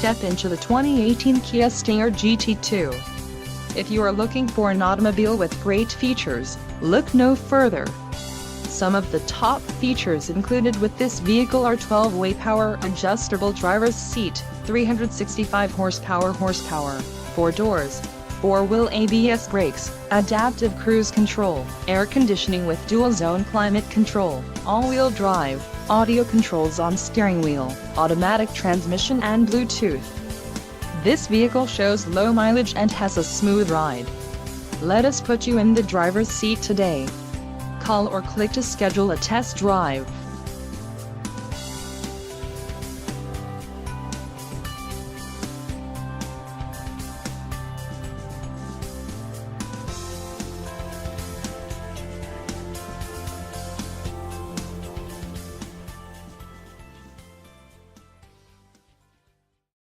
step into the 2018 Kia Stinger GT2. If you are looking for an automobile with great features, look no further. Some of the top features included with this vehicle are 12-way power adjustable driver's seat, 365 horsepower, 4 doors, 4-wheel ABS brakes, adaptive cruise control, air conditioning with dual-zone climate control, all-wheel drive, audio controls on steering wheel, automatic transmission and Bluetooth. This vehicle shows low mileage and has a smooth ride. Let us put you in the driver's seat today. Call or click to schedule a test drive.